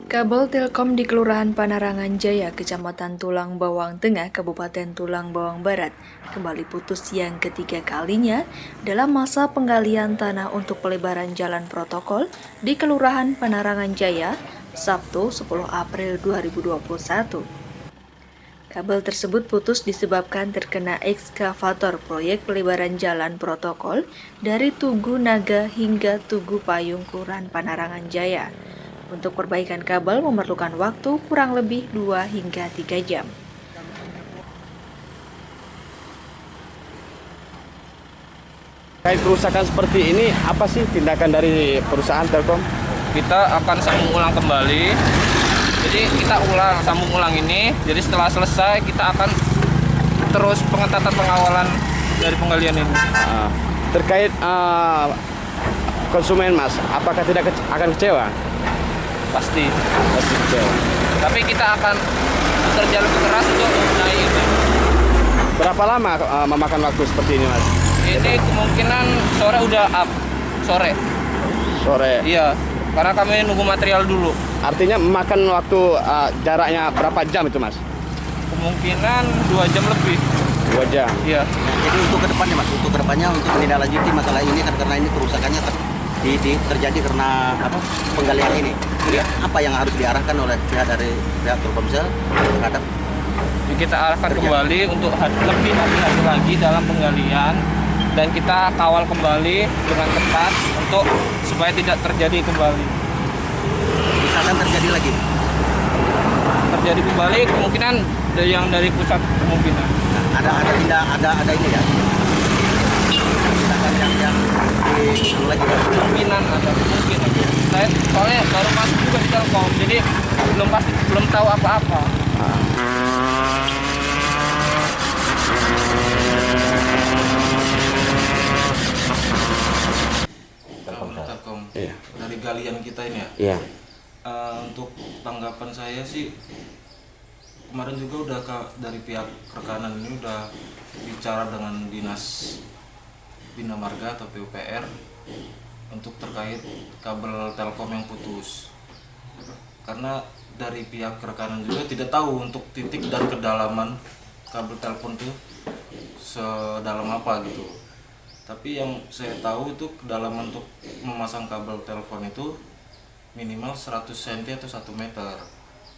Kabel Telkom di Kelurahan Panarangan Jaya, Kecamatan Tulang Bawang Tengah, Kabupaten Tulang Bawang Barat, kembali putus yang ketiga kalinya dalam masa penggalian tanah untuk pelebaran jalan protokol di Kelurahan Panarangan Jaya, Sabtu 10 April 2021. Kabel tersebut putus disebabkan terkena ekskavator proyek pelebaran jalan protokol dari Tugu Naga hingga Tugu Payung Kelurahan Panarangan Jaya. Untuk perbaikan kabel memerlukan waktu kurang lebih 2 hingga 3 jam. Terkait kerusakan seperti ini, apa sih tindakan dari perusahaan Telkom? Kita akan sambung ulang kembali. Jadi kita sambung ulang ini. Jadi setelah selesai kita akan terus pengetatan pengawalan dari penggalian ini. Terkait konsumen Mas, apakah tidak akan kecewa? Pasti kecewa. Tapi kita akan bekerja lebih keras untuk membenahi itu. Berapa lama memakan waktu seperti ini Mas? Ini kemungkinan sore udah up. Sore. Iya, karena kami nunggu material dulu. Artinya memakan waktu jaraknya berapa jam itu Mas? Kemungkinan 2 jam lebih. 2 jam. Iya. Jadi untuk kedepannya Mas, untuk menindaklanjuti masalah ini kan karena ini kerusakannya terjadi karena penggalian ini. Jadi apa yang harus diarahkan oleh pihak Telkomsel terhadap Kita arahkan kembali untuk lebih hati-hati lagi dalam penggalian dan kita kawal kembali dengan ketat untuk supaya tidak terjadi kembali. misalkan terjadi lagi? Terjadi kembali kemungkinan yang dari pusat kemungkinan. Ada ini ya. Misalkan yang lagi Kemungkinan ada kemungkinan. Saya soalnya baru masuk juga di Telkom, jadi belum tahu apa-apa. Telkom. Iya. Dari galian kita ini ya. Iya. Untuk tanggapan saya sih kemarin juga udah dari pihak rekanan ini udah bicara dengan dinas Bina Marga atau PUPR untuk terkait kabel Telkom yang putus. Karena dari pihak rekanan juga tidak tahu untuk titik dan kedalaman kabel telepon itu sedalam apa gitu. Tapi yang saya tahu itu kedalaman untuk memasang kabel telepon itu minimal 100 cm atau 1 meter.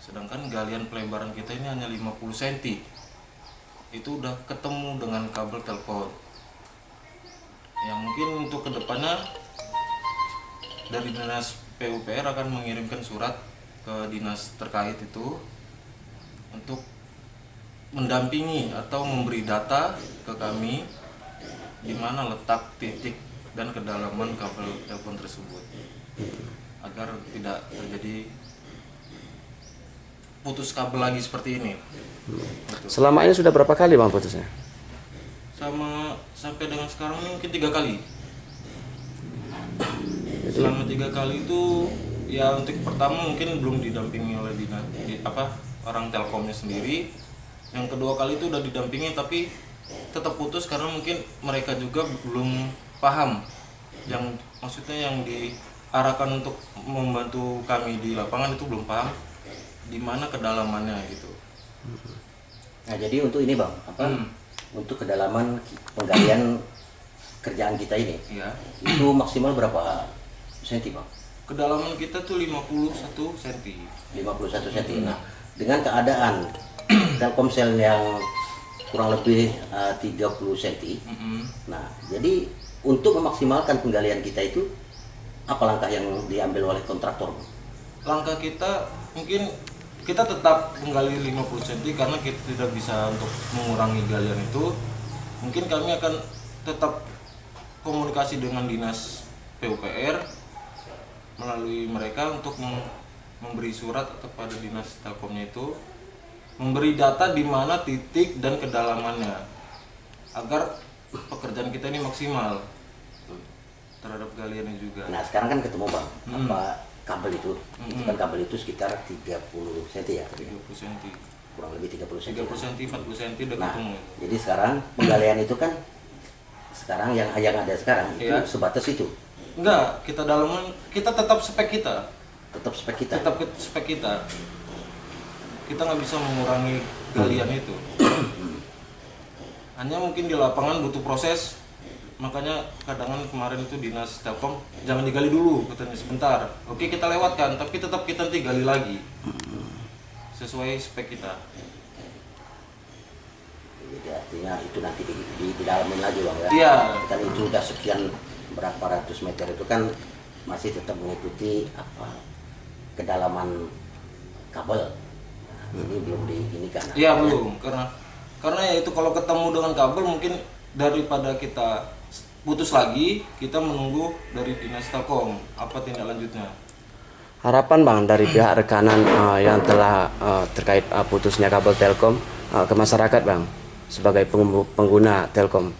Sedangkan galian pelebaran kita ini hanya 50 cm. Itu udah ketemu dengan kabel telepon. Yang mungkin untuk kedepannya dari dinas PUPR akan mengirimkan surat ke dinas terkait itu untuk mendampingi atau memberi data ke kami di mana letak titik dan kedalaman kabel telepon tersebut agar tidak terjadi putus kabel lagi seperti ini. Selama ini sudah berapa kali Bang putusnya? Sampai dengan sekarang ini mungkin 3 kali. Selama 3 kali itu ya untuk pertama mungkin belum didampingi oleh orang Telkomnya sendiri. Yang kedua kali itu udah didampingi tapi tetap putus karena mungkin mereka juga belum paham maksudnya yang diarahkan untuk membantu kami di lapangan itu belum paham di mana kedalamannya gitu. Nah, jadi untuk ini Bang, untuk kedalaman penggalian kerjaan kita ini, Iya. itu maksimal berapa senti Bang? Kedalaman kita tuh 51 cm. 51 cm. Nah, dengan keadaan Telkomsel yang kurang lebih 30 cm. Nah, jadi untuk memaksimalkan penggalian kita itu apa langkah yang diambil oleh kontraktor? Langkah kita mungkin kita tetap menggali 50 cm karena kita tidak bisa untuk mengurangi galian itu. Mungkin kami akan tetap komunikasi dengan dinas PUPR melalui mereka untuk memberi surat kepada dinas Telkomnya itu memberi data di mana titik dan kedalamannya agar pekerjaan kita ini maksimal terhadap galiannya juga. Nah, sekarang kan ketemu Bang, kabel itu kan kabel itu sekitar 30 cm ya. 30 cm. Kurang lebih 30 cm. 30 cm, 40 cm udah Nah, ketemu. jadi sekarang penggalian itu kan sekarang yang ada sekarang itu Iya. sebatas itu. Enggak, kita tetap spek kita. tetap spek kita. tetap ke spek kita. Kita nggak bisa mengurangi galian itu. Hanya mungkin di lapangan butuh proses. Makanya kadang kemarin itu dinas Telkom jangan digali dulu, katanya sebentar. Oke kita lewatkan, tapi tetap kita nanti gali lagi sesuai spek kita. Jadi artinya itu nanti didalamin lagi bang ya. Iya. Kan itu udah sekian berapa ratus meter itu kan masih tetap mengikuti apa kedalaman kabel. Nah, ini belum ini kan. Iya belum, karena ya itu kalau ketemu dengan kabel mungkin daripada kita putus lagi, kita menunggu dari dinas Telkom apa tindak lanjutnya. Harapan bang dari pihak rekanan yang telah terkait putusnya kabel Telkom ke masyarakat bang sebagai pengguna Telkom.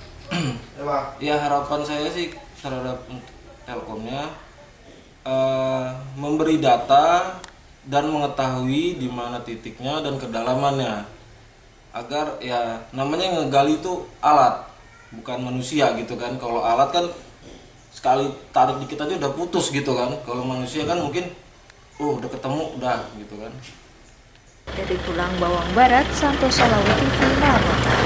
Ya harapan saya sih terhadap Telkomnya memberi data dan mengetahui di mana titiknya dan kedalamannya, agar ya namanya ngegali itu alat bukan manusia gitu kan. Kalau alat kan sekali tarik dikit aja udah putus gitu kan. Kalau manusia kan mungkin udah ketemu udah gitu kan. Dari Tulang Bawang Barat, Santoso Lawu TV melaporkan.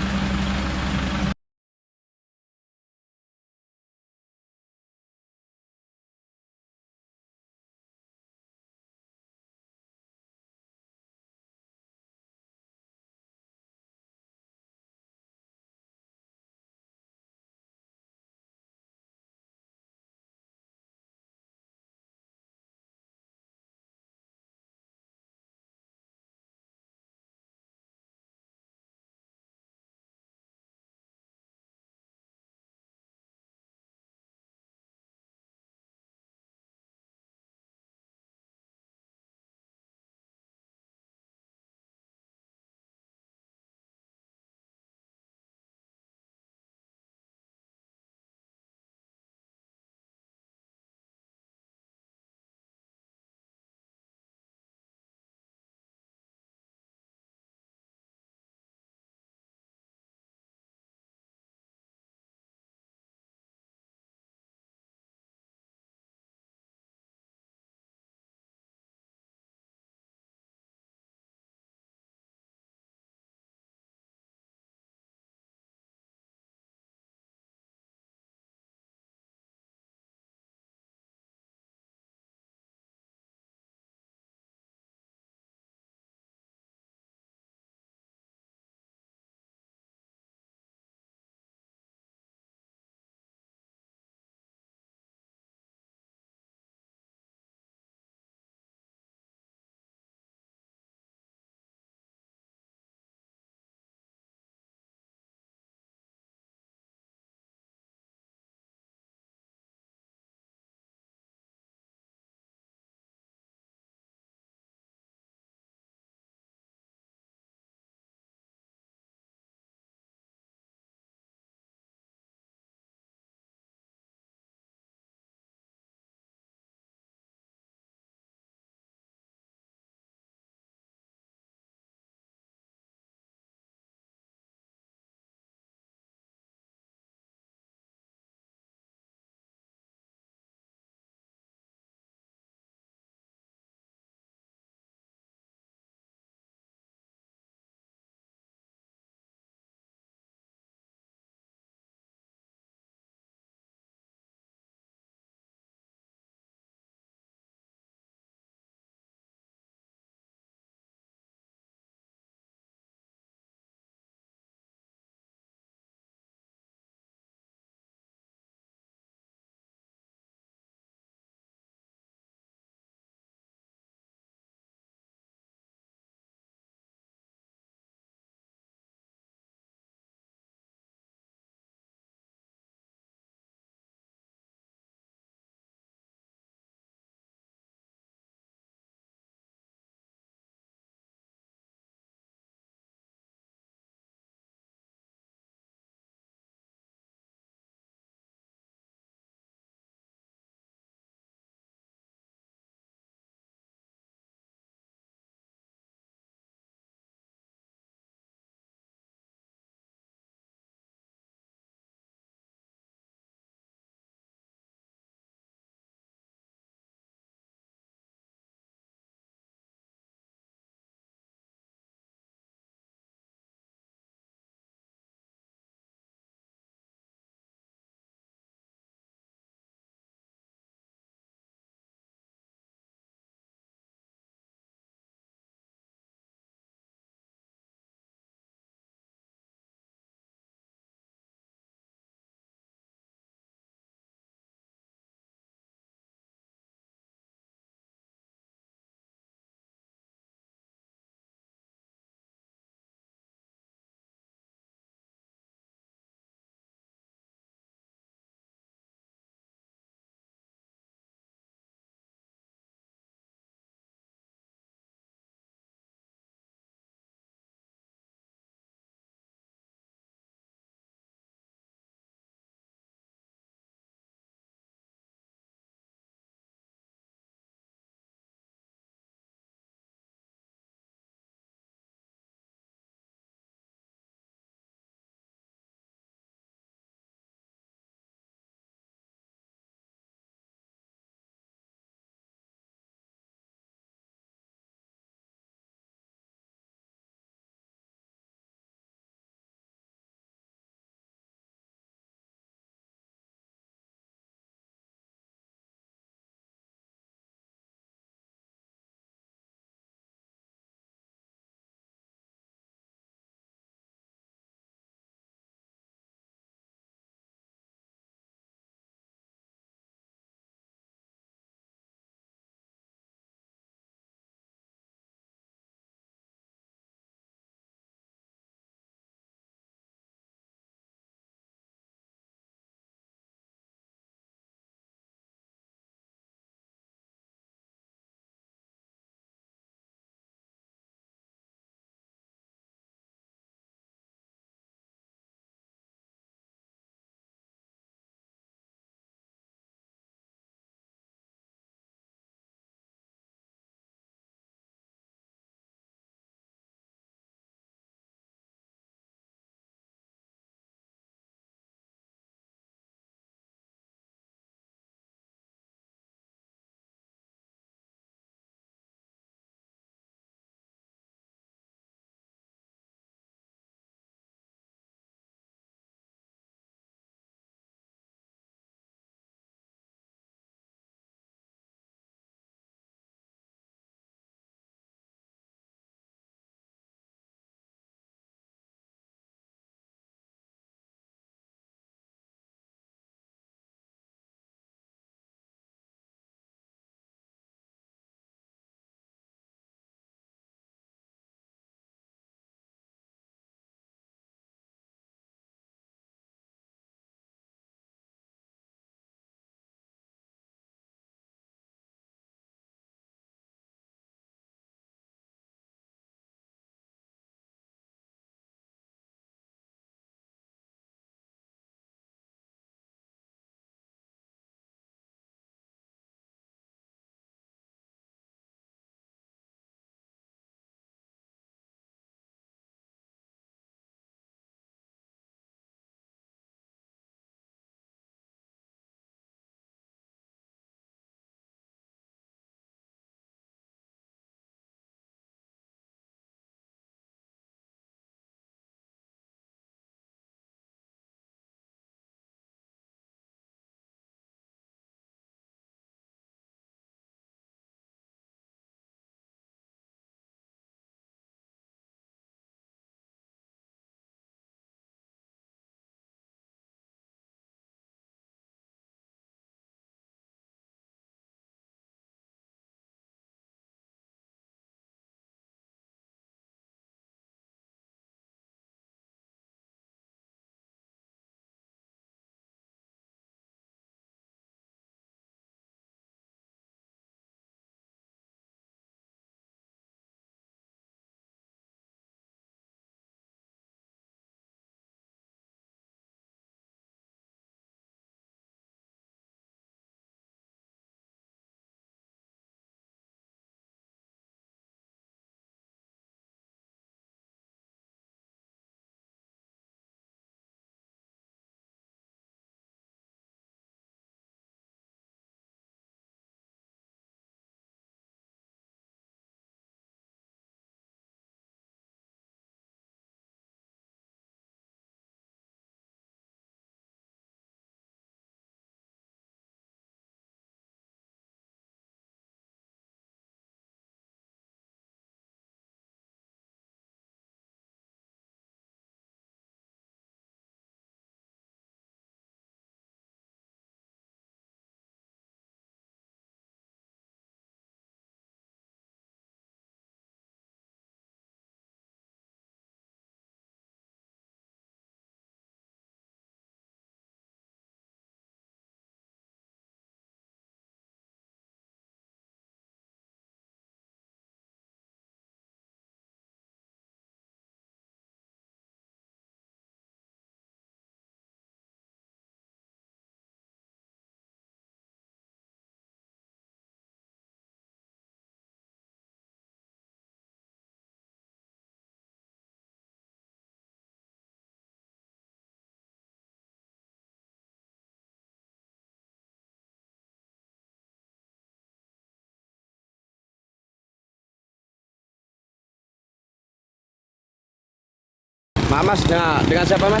Mas, dengan siapa Mas?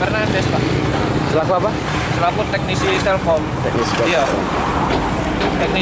Fernandes Pak, Selaku apa? selaku teknisi Telkom. Teknis. Iya. Teknisi